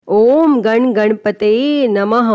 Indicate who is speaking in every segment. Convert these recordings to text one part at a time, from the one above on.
Speaker 1: ओम गण गणपते नमः।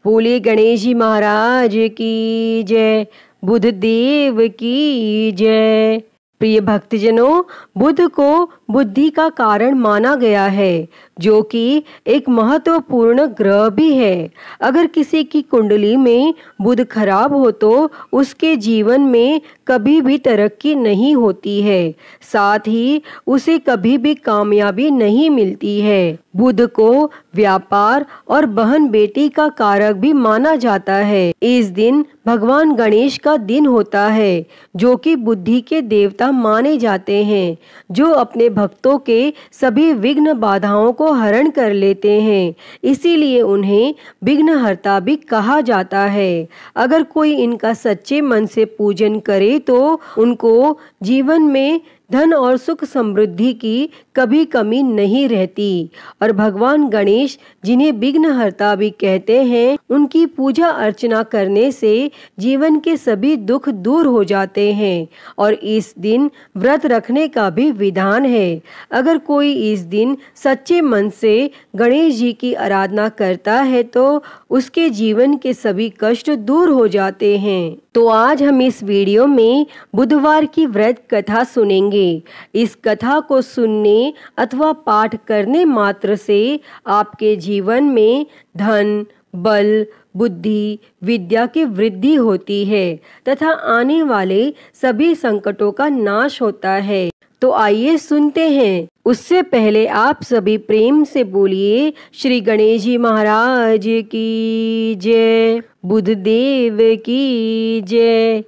Speaker 1: बोले गणेश जी महाराज की जय, बुध देव की जय। प्रिय भक्तजनों, बुध को बुद्धि का कारण माना गया है, जो कि एक महत्वपूर्ण ग्रह भी है। अगर किसी की कुंडली में बुध खराब हो तो उसके जीवन में कभी भी तरक्की नहीं होती है, साथ ही उसे कभी भी कामयाबी नहीं मिलती है। बुध को व्यापार और बहन बेटी का कारक भी माना जाता है। इस दिन भगवान गणेश का दिन होता है, जो कि बुद्धि के देवता माने जाते हैं, जो अपने भक्तों के सभी विघ्न बाधाओं को हरण कर लेते हैं। इसीलिए उन्हें विघ्नहर्ता भी कहा जाता है। अगर कोई इनका सच्चे मन से पूजन करे तो उनको जीवन में धन और सुख समृद्धि की कभी कमी नहीं रहती। और भगवान गणेश, जिन्हें विघ्नहर्ता भी कहते हैं, उनकी पूजा अर्चना करने से जीवन के सभी दुख दूर हो जाते हैं। और इस दिन व्रत रखने का भी विधान है। अगर कोई इस दिन सच्चे मन से गणेश जी की आराधना करता है तो उसके जीवन के सभी कष्ट दूर हो जाते हैं। तो आज हम इस वीडियो में बुधवार की व्रत कथा सुनेंगे। इस कथा को सुनने अथवा पाठ करने मात्र से आपके जीवन में धन, बल, बुद्धि, विद्या की वृद्धि होती है तथा आने वाले सभी संकटों का नाश होता है। तो आइए सुनते हैं। उससे पहले आप सभी प्रेम से बोलिए श्री गणेश जी महाराज की जय, बुध देव की जय।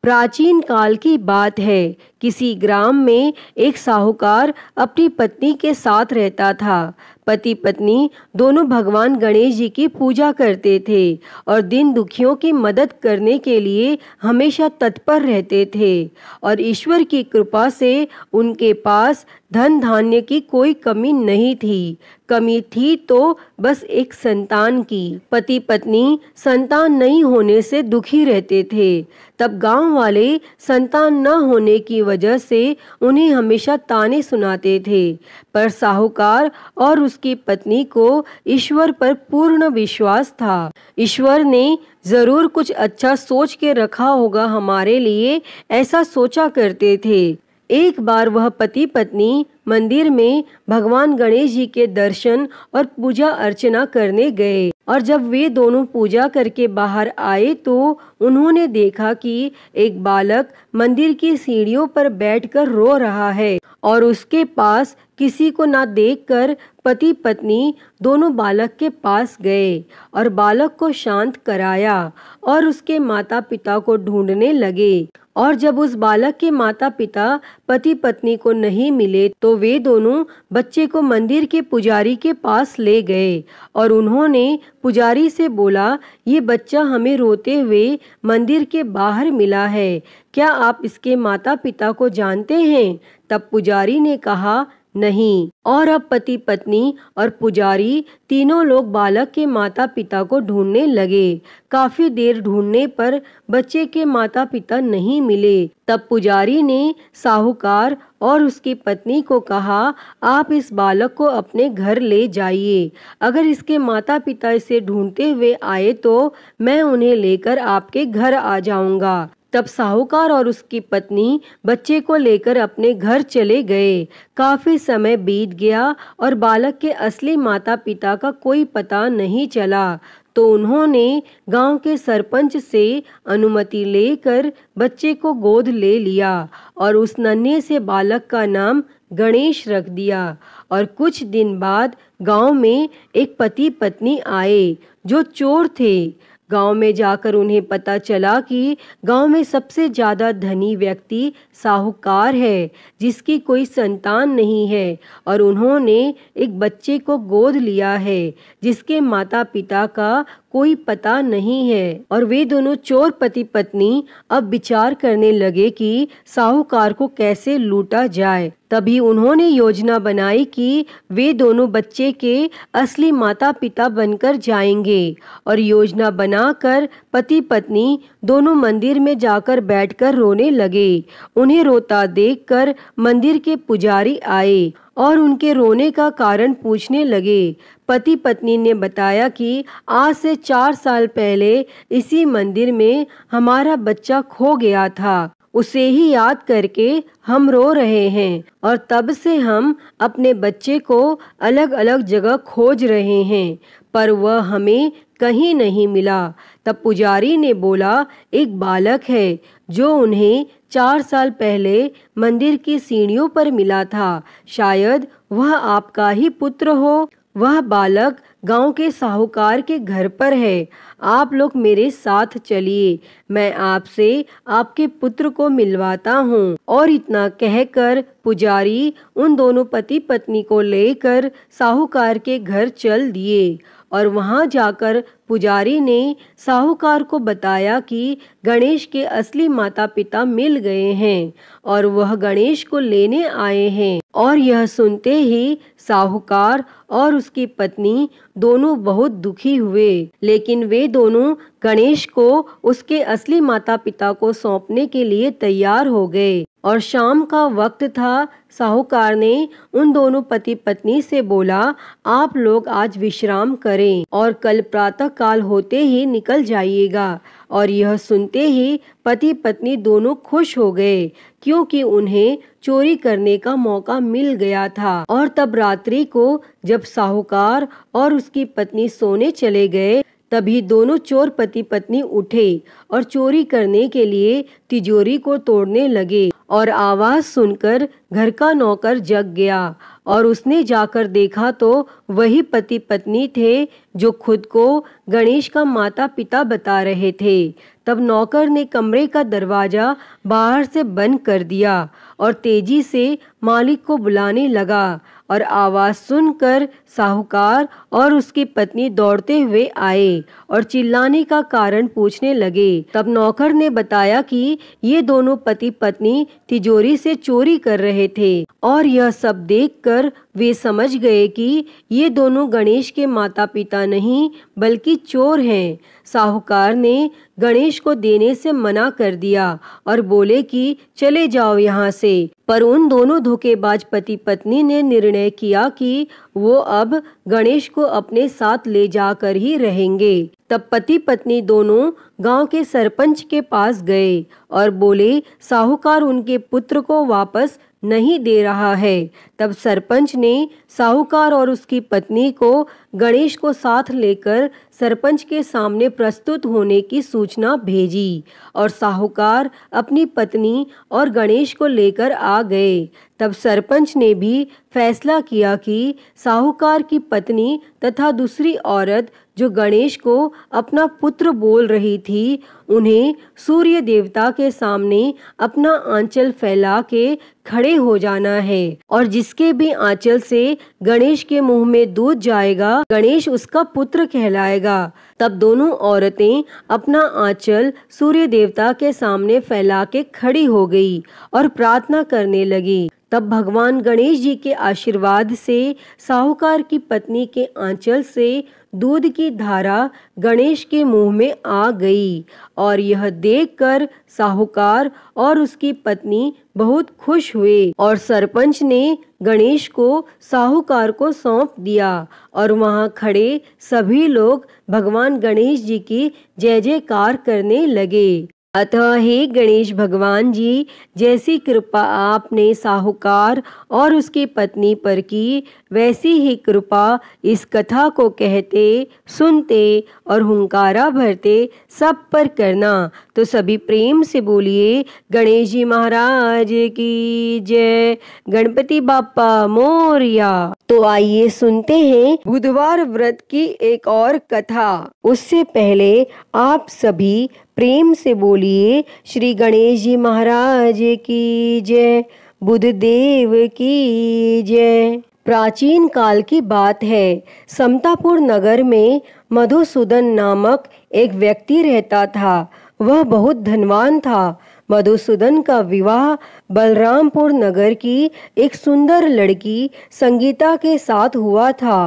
Speaker 1: प्राचीन काल की बात है। किसी ग्राम में एक साहूकार अपनी पत्नी के साथ रहता था। पति पत्नी दोनों भगवान गणेश जी की पूजा करते थे और दिन दुखियों की मदद करने के लिए हमेशा तत्पर रहते थे। और ईश्वर की कृपा से उनके पास धन धान्य की कोई कमी नहीं थी। कमी थी तो बस एक संतान की। पति पत्नी संतान नहीं होने से दुखी रहते थे। तब गांव वाले संतान न होने की वजह से उन्हें हमेशा ताने सुनाते थे। पर साहूकार और उसकी पत्नी को ईश्वर पर पूर्ण विश्वास था। ईश्वर ने जरूर कुछ अच्छा सोच के रखा होगा हमारे लिए, ऐसा सोचा करते थे। एक बार वह पति पत्नी मंदिर में भगवान गणेश जी के दर्शन और पूजा अर्चना करने गए। और जब वे दोनों पूजा करके बाहर आए तो उन्होंने देखा कि एक बालक मंदिर की सीढ़ियों पर बैठकर रो रहा है। और उसके पास किसी को ना देखकर पति पत्नी दोनों बालक के पास गए और बालक को शांत कराया और उसके माता पिता को ढूंढने लगे। और जब उस बालक के माता पिता पति पत्नी को नहीं मिले तो वे दोनों बच्चे को मंदिर के पुजारी के पास ले गए और उन्होंने पुजारी से बोला, ये बच्चा हमें रोते हुए मंदिर के बाहर मिला है, क्या आप इसके माता पिता को जानते हैं? तब पुजारी ने कहा, नहीं। और अब पति पत्नी और पुजारी तीनों लोग बालक के माता पिता को ढूंढने लगे। काफी देर ढूंढने पर बच्चे के माता पिता नहीं मिले। तब पुजारी ने साहूकार और उसकी पत्नी को कहा, आप इस बालक को अपने घर ले जाइए। अगर इसके माता पिता इसे ढूंढते हुए आए तो मैं उन्हें लेकर आपके घर आ जाऊंगा। तब साहूकार और उसकी पत्नी बच्चे को लेकर अपने घर चले गए। काफी समय बीत गया और बालक के असली माता पिता का कोई पता नहीं चला। तो उन्होंने गांव के सरपंच से अनुमति लेकर बच्चे को गोद ले लिया और उस नन्हे से बालक का नाम गणेश रख दिया। और कुछ दिन बाद गांव में एक पति पत्नी आए जो चोर थे। गांव में जाकर उन्हें पता चला कि गांव में सबसे ज्यादा धनी व्यक्ति साहूकार है, जिसकी कोई संतान नहीं है। और उन्होंने एक बच्चे को गोद लिया है जिसके माता पिता का कोई पता नहीं है। और वे दोनों चोर पति पत्नी अब विचार करने लगे कि साहूकार को कैसे लूटा जाए। तभी उन्होंने योजना बनाई कि वे दोनों बच्चे के असली माता पिता बनकर जाएंगे और योजना बनाकर पति पत्नी दोनों मंदिर में जाकर बैठकर रोने लगे। उन्हें रोता देखकर मंदिर के पुजारी आए और उनके रोने का कारण पूछने लगे। पति पत्नी ने बताया कि आज से 4 साल पहले इसी मंदिर में हमारा बच्चा खो गया था, उसे ही याद करके हम रो रहे हैं और तब से हम अपने बच्चे को अलग अलग जगह खोज रहे हैं, पर वह हमें कहीं नहीं मिला। तब पुजारी ने बोला, एक बालक है जो उन्हें 4 साल पहले मंदिर की सीढ़ियों पर मिला था, शायद वह आपका ही पुत्र हो। वह बालक गांव के साहूकार के घर पर है, आप लोग मेरे साथ चलिए, मैं आपसे आपके पुत्र को मिलवाता हूँ। और इतना कहकर पुजारी उन दोनों पति पत्नी को लेकर साहूकार के घर चल दिए और वहां जाकर पुजारी ने साहूकार को बताया कि गणेश के असली माता पिता मिल गए हैं और वह गणेश को लेने आए हैं। और यह सुनते ही साहूकार और उसकी पत्नी दोनों बहुत दुखी हुए, लेकिन वे दोनों गणेश को उसके असली माता पिता को सौंपने के लिए तैयार हो गए। और शाम का वक्त था। साहूकार ने उन दोनों पति पत्नी से बोला, आप लोग आज विश्राम करें और कल प्रातः काल होते ही निकल जाइएगा। और यह सुनते ही पति पत्नी दोनों खुश हो गए, क्योंकि उन्हें चोरी करने का मौका मिल गया था। और तब रात्रि को जब साहूकार और उसकी पत्नी सोने चले गए, तभी दोनों चोर पति पत्नी उठे और चोरी करने के लिए तिजोरी को तोड़ने लगे। और आवाज सुनकर घर का नौकर जग गया और उसने जाकर देखा तो वही पति पत्नी थे जो खुद को गणेश का माता पिता बता रहे थे। तब नौकर ने कमरे का दरवाजा बाहर से बंद कर दिया और तेजी से मालिक को बुलाने लगा। और आवाज सुनकर साहूकार और उसकी पत्नी दौड़ते हुए आए और चिल्लाने का कारण पूछने लगे। तब नौकर ने बताया कि ये दोनों पति पत्नी तिजोरी से चोरी कर रहे थे। और यह सब देखकर वे समझ गए कि ये दोनों गणेश के माता पिता नहीं बल्कि चोर हैं। साहूकार ने गणेश को देने से मना कर दिया और बोले कि चले जाओ यहाँ से। पर उन दोनों धोखेबाज पति पत्नी ने निर्णय किया कि वो अब गणेश को अपने साथ ले जाकर ही रहेंगे। तब पति पत्नी दोनों गांव के सरपंच के पास गए और बोले, साहूकार उनके पुत्र को वापस नहीं दे रहा है। तब सरपंच ने साहूकार और उसकी पत्नी को गणेश को साथ लेकर सरपंच के सामने प्रस्तुत होने की सूचना भेजी और साहूकार अपनी पत्नी और गणेश को लेकर आ गए। तब सरपंच ने भी फैसला किया कि साहूकार की पत्नी तथा दूसरी औरत जो गणेश को अपना पुत्र बोल रही थी, उन्हें सूर्य देवता के सामने अपना आंचल फैला के खड़े हो जाना है और जिसके भी आंचल से गणेश के मुंह में दूध जाएगा, गणेश उसका पुत्र कहलाएगा। तब दोनों औरतें अपना आंचल सूर्य देवता के सामने फैला के खड़ी हो गई और प्रार्थना करने लगी। तब भगवान गणेश जी के आशीर्वाद से साहूकार की पत्नी के आंचल से दूध की धारा गणेश के मुंह में आ गई। और यह देखकर साहूकार और उसकी पत्नी बहुत खुश हुए और सरपंच ने गणेश को साहूकार को सौंप दिया और वहां खड़े सभी लोग भगवान गणेश जी की जय जयकार करने लगे। अतः हे गणेश भगवान जी, जैसी कृपा आपने साहूकार और उसकी पत्नी पर की, वैसी ही कृपा इस कथा को कहते, सुनते और हुंकारा भरते सब पर करना। तो सभी प्रेम से बोलिए गणेश जी महाराज की जय, गणपति बाप्पा मोरया। तो आइए सुनते हैं बुधवार व्रत की एक और कथा। उससे पहले आप सभी प्रेम से बोलिए श्री गणेश जी महाराज की जय, बुध देव की जय। प्राचीन काल की बात है, समतापुर नगर में मधुसूदन नामक एक व्यक्ति रहता था। वह बहुत धनवान था। मधुसूदन का विवाह बलरामपुर नगर की एक सुंदर लड़की संगीता के साथ हुआ था।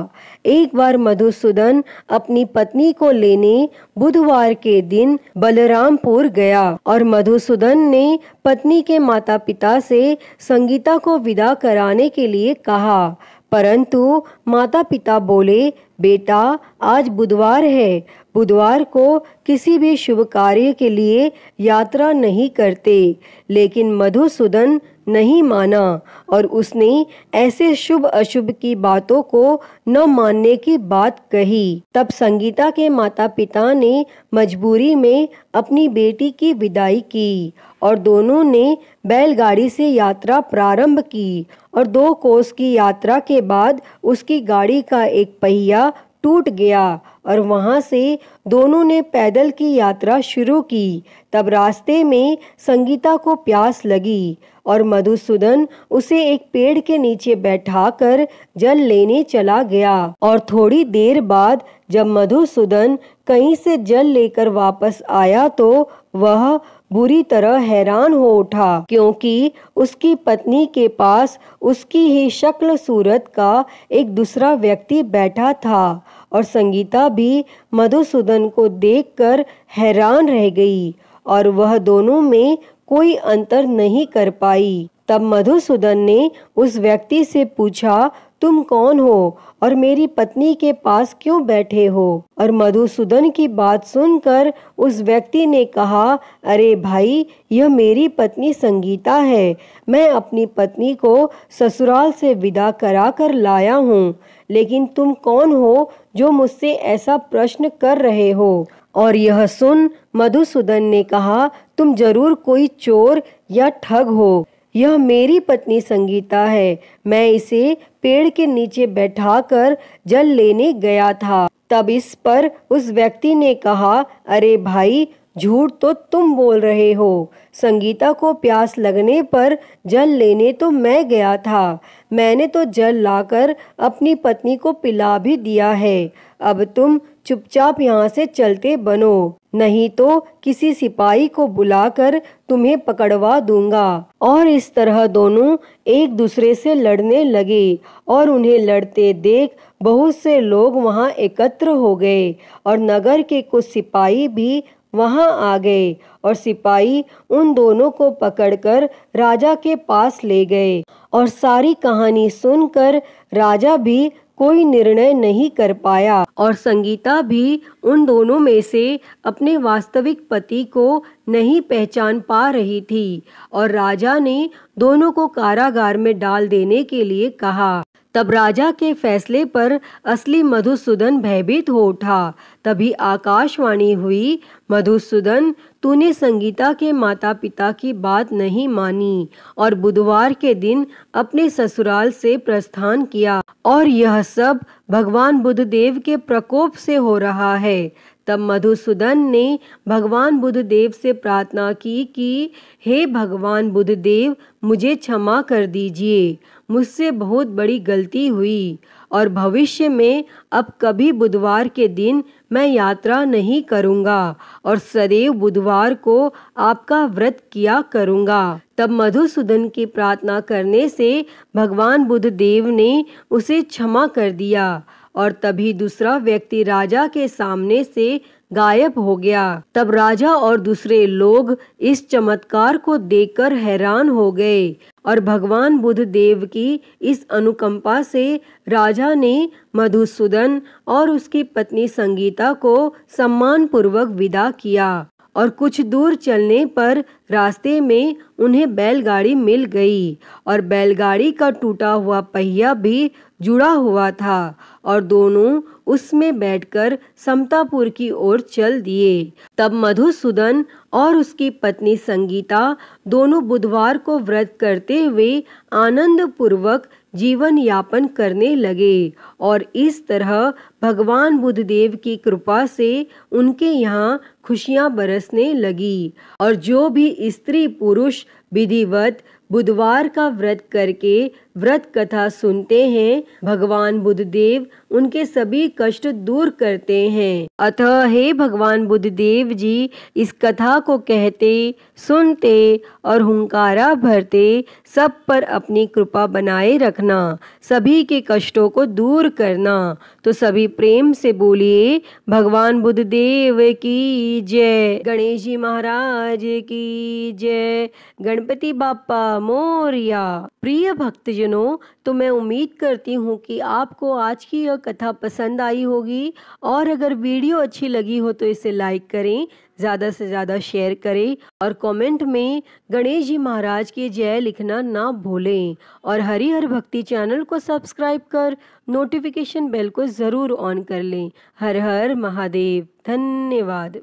Speaker 1: एक बार मधुसूदन अपनी पत्नी को लेने बुधवार के दिन बलरामपुर गया और मधुसूदन ने पत्नी के माता पिता से संगीता को विदा कराने के लिए कहा, परंतु माता पिता बोले, बेटा आज बुधवार है, बुधवार को किसी भी शुभ कार्य के लिए यात्रा नहीं करते। लेकिन मधुसूदन नहीं माना और उसने ऐसे शुभ अशुभ की बातों को न मानने की बात कही। तब संगीता के माता पिता ने मजबूरी में अपनी बेटी की विदाई की और दोनों ने बैलगाड़ी से यात्रा प्रारंभ की और 2 कोस की यात्रा के बाद उसकी गाड़ी का एक पहिया टूट गया और वहां से दोनों ने पैदल की यात्रा शुरू की। तब रास्ते में संगीता को प्यास लगी और मधुसूदन उसे एक पेड़ के नीचे बैठाकर जल लेने चला गया और थोड़ी देर बाद जब मधुसूदन कहीं से जल लेकर वापस आया तो वह बुरी तरह हैरान हो उठा, क्योंकि उसकी पत्नी के पास उसकी ही शक्ल सूरत का एक दूसरा व्यक्ति बैठा था और संगीता भी मधुसूदन को देखकर हैरान रह गई और वह दोनों में कोई अंतर नहीं कर पाई। तब मधुसूदन ने उस व्यक्ति से पूछा, तुम कौन हो और मेरी पत्नी के पास क्यों बैठे हो? और मधुसूदन की बात सुनकर उस व्यक्ति ने कहा, अरे भाई, यह मेरी पत्नी संगीता है। मैं अपनी पत्नी को ससुराल से विदा करा कर लाया हूँ, लेकिन तुम कौन हो जो मुझसे ऐसा प्रश्न कर रहे हो? और यह सुन मधुसूदन ने कहा, तुम जरूर कोई चोर या ठग हो। यह मेरी पत्नी संगीता है, मैं इसे पेड़ के नीचे बैठाकर जल लेने गया था। तब इस पर उस व्यक्ति ने कहा, अरे भाई, झूठ तो तुम बोल रहे हो। संगीता को प्यास लगने पर जल लेने तो मैं गया था। मैंने तो जल लाकर अपनी पत्नी को पिला भी दिया है। अब तुम चुपचाप यहाँ से चलते बनो, नहीं तो किसी सिपाही को बुलाकर तुम्हें पकड़वा दूंगा। और इस तरह दोनों एक दूसरे से लड़ने लगे और उन्हें लड़ते देख बहुत से लोग वहां एकत्र हो गए और नगर के कुछ सिपाही भी वहां आ गए और सिपाही उन दोनों को पकड़कर राजा के पास ले गए। और सारी कहानी सुनकर राजा भी कोई निर्णय नहीं कर पाया और संगीता भी उन दोनों में से अपने वास्तविक पति को नहीं पहचान पा रही थी और राजा ने दोनों को कारागार में डाल देने के लिए कहा। तब राजा के फैसले पर असली मधुसूदन भयभीत हो उठा। तभी आकाशवाणी हुई, मधुसूदन, तूने संगीता के माता पिता की बात नहीं मानी और बुधवार के दिन अपने ससुराल से प्रस्थान किया और यह सब भगवान बुद्धदेव के प्रकोप से हो रहा है। तब मधुसूदन ने भगवान बुद्धदेव से प्रार्थना की कि हे भगवान बुद्धदेव, मुझे क्षमा कर दीजिए, मुझसे बहुत बड़ी गलती हुई और भविष्य में अब कभी बुधवार के दिन मैं यात्रा नहीं करूंगा और सदैव बुधवार को आपका व्रत किया करूंगा। तब मधुसूदन की प्रार्थना करने से भगवान बुद्धदेव ने उसे क्षमा कर दिया और तभी दूसरा व्यक्ति राजा के सामने से गायब हो गया। तब राजा और दूसरे लोग इस चमत्कार को देखकर हैरान हो गए और भगवान बुद्धदेव की इस अनुकंपा से राजा ने मधुसूदन और उसकी पत्नी संगीता को सम्मान पूर्वक विदा किया और कुछ दूर चलने पर रास्ते में उन्हें बैलगाड़ी मिल गई और बैलगाड़ी का टूटा हुआ पहिया भी जुड़ा हुआ था और दोनों उसमें बैठकर समतापुर की ओर चल दिए। तब मधुसूदन और उसकी पत्नी संगीता दोनों बुधवार को व्रत करते हुए आनंद पूर्वक जीवन यापन करने लगे और इस तरह भगवान बुद्धदेव की कृपा से उनके यहाँ खुशियां बरसने लगी। और जो भी स्त्री पुरुष विधिवत बुधवार का व्रत करके व्रत कथा सुनते हैं, भगवान बुद्धदेव उनके सभी कष्ट दूर करते हैं। अतः हे भगवान बुद्धदेव जी, इस कथा को कहते, सुनते और हुंकारा भरते सब पर अपनी कृपा बनाए रखना, सभी के कष्टों को दूर करना। तो सभी प्रेम से बोलिए भगवान बुद्धदेव की जय, गणेश जी महाराज की जय, गणपति बाप्पा मोरया। प्रिय भक्तजनों, तो मैं उम्मीद करती हूँ कि आपको आज की यह कथा पसंद आई होगी, और अगर वीडियो अच्छी लगी हो तो इसे लाइक करें, ज़्यादा से ज़्यादा शेयर करें और कमेंट में गणेश जी महाराज की जय लिखना ना भूलें। और हरिहर भक्ति चैनल को सब्सक्राइब कर नोटिफिकेशन बेल को ज़रूर ऑन कर लें। हर हर महादेव। धन्यवाद।